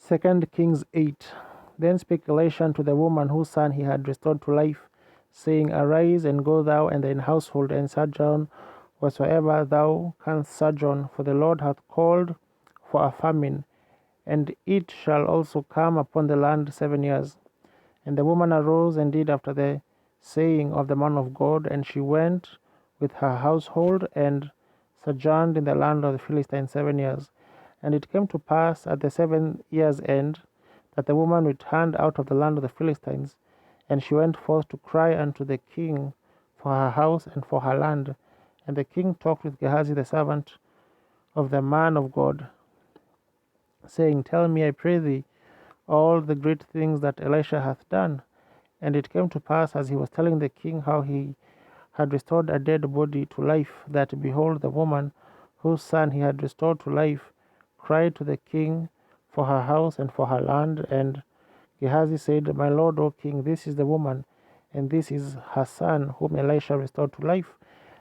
2 Kings 8. Then spake Elisha unto the woman whose son he had restored to life, saying, Arise, and go thou and thine household, and sojourn whatsoever thou canst sojourn, for the Lord hath called for a famine, and it shall also come upon the land 7 years. And the woman arose and did after the saying of the man of God, and she went with her household, and sojourned in the land of the Philistines 7 years. And it came to pass at the 7 years' end, that the woman returned out of the land of the Philistines, and she went forth to cry unto the king for her house and for her land. And the king talked with Gehazi the servant of the man of God, saying, Tell me, I pray thee, all the great things that Elisha hath done. And it came to pass, as he was telling the king how he had restored a dead body to life, that, behold, the woman whose son he had restored to life cried to the king for her house and for her land. And Gehazi said, My lord, O king, this is the woman, and this is her son, whom Elisha restored to life.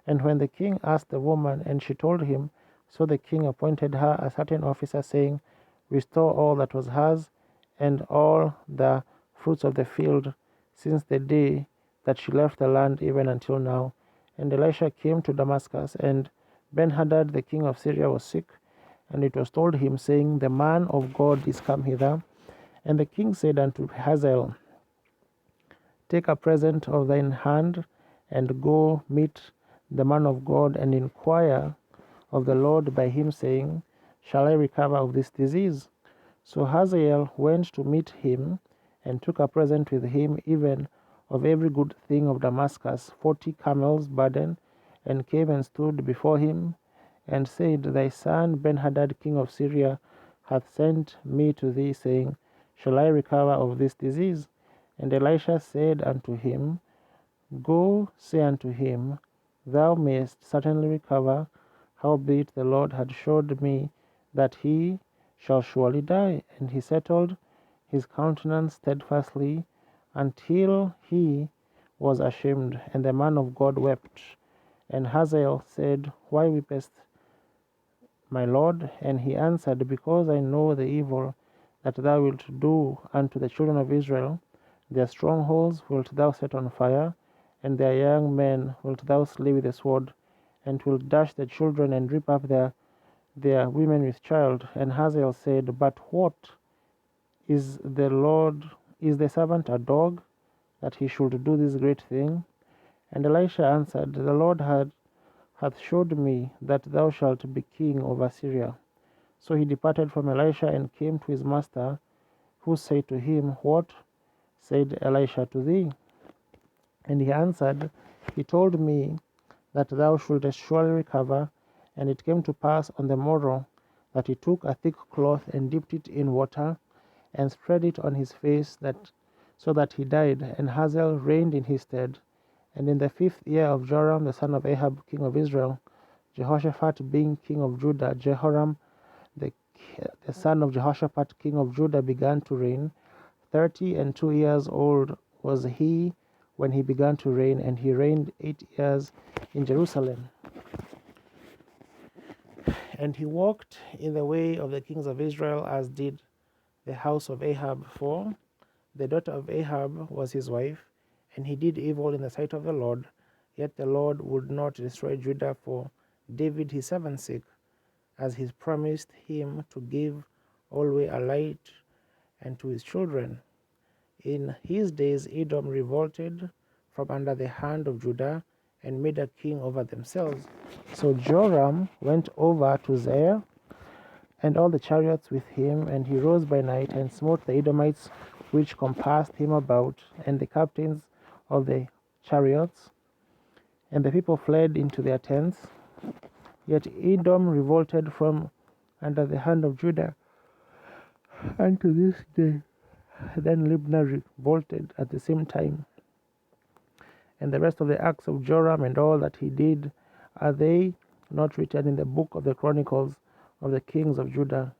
And when the king asked the woman, and she told him, so the king appointed her a certain officer, saying, Restore all that was hers, and all the fruits of the field, since the day that she left the land, even until now. And Elisha came to Damascus, and Benhadad the king of Syria was sick. And it was told him, saying, The man of God is come hither. And the king said unto Hazael, Take a present of thine hand, and go meet the man of God, and inquire of the Lord by him, saying, Shall I recover of this disease? So Hazael went to meet him, and took a present with him, even of every good thing of Damascus, 40 camels burden, and came and stood before him, and said, Thy son Benhadad king of Syria hath sent me to thee, saying, Shall I recover of this disease? And Elisha said unto him, Go, say unto him, Thou mayest certainly recover, howbeit the Lord had showed me that he shall surely die. And he settled his countenance steadfastly until he was ashamed. And the man of God wept. And Hazael said, Why weepest, my lord? And he answered, Because I know the evil that thou wilt do unto the children of Israel. Their strongholds wilt thou set on fire, and their young men wilt thou slay with the sword, and wilt dash the children, and rip up their women with child. And Hazael said, But what is the servant a dog, that he should do this great thing? And Elisha answered, The Lord hath showed me that thou shalt be king over Syria. So he departed from Elisha, and came to his master, who said to him, What said Elisha to thee? And he answered, He told me that thou shouldest surely recover. And it came to pass on the morrow, that he took a thick cloth, and dipped it in water, and spread it on his face, so that he died. And Hazael reigned in his stead. And in the 5th year of Joram the son of Ahab king of Israel, Jehoshaphat being king of Judah, Jehoram the son of Jehoshaphat king of Judah began to reign. 32 years old was he when he began to reign, and he reigned 8 years in Jerusalem. And he walked in the way of the kings of Israel, as did the house of Ahab, for the daughter of Ahab was his wife, and he did evil in the sight of the Lord. Yet the Lord would not destroy Judah for David his servant's sake, as he promised him to give always a light and to his children. In his days Edom revolted from under the hand of Judah, and made a king over themselves. So Joram went over to Zair, and all the chariots with him, and he rose by night, and smote the Edomites which compassed him about, and the captains of the chariots. And the people fled into their tents. Yet Edom revolted from under the hand of Judah unto this day. Then Libnah revolted at the same time. And the rest of the acts of Joram, and all that he did, are they not written in the book of the Chronicles of the kings of Judah?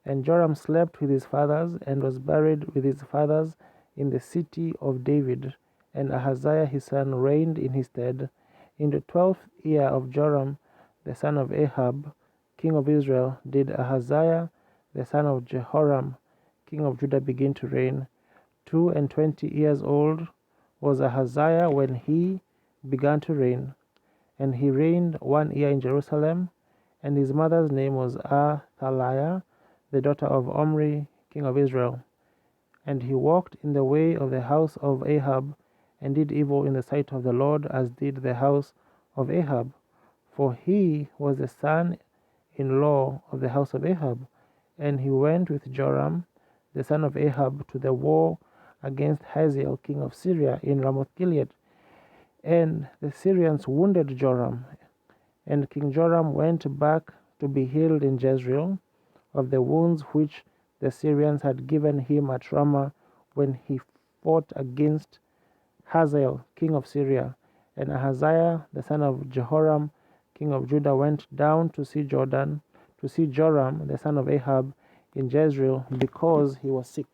And Joram slept with his fathers, and was buried with his fathers in the city of David. And Ahaziah his son reigned in his stead. In the 12th year of Joram the son of Ahab king of Israel did Ahaziah the son of Jehoram king of Judah, began to reign. 22 years old was Ahaziah when he began to reign, and he reigned 1 year in Jerusalem. And his mother's name was Athaliah, the daughter of Omri, king of Israel. And he walked in the way of the house of Ahab, and did evil in the sight of the Lord, as did the house of Ahab. For he was the son-in-law of the house of Ahab. And he went with Joram, the son of Ahab, to the war against Hazael, king of Syria, in Ramoth-Gilead. And the Syrians wounded Joram. And King Joram went back to be healed in Jezreel of the wounds which the Syrians had given him at Ramah when he fought against Hazael, king of Syria. And Ahaziah, the son of Jehoram, king of Judah, went down to see Joram, the son of Ahab, in Jezreel, because he was sick.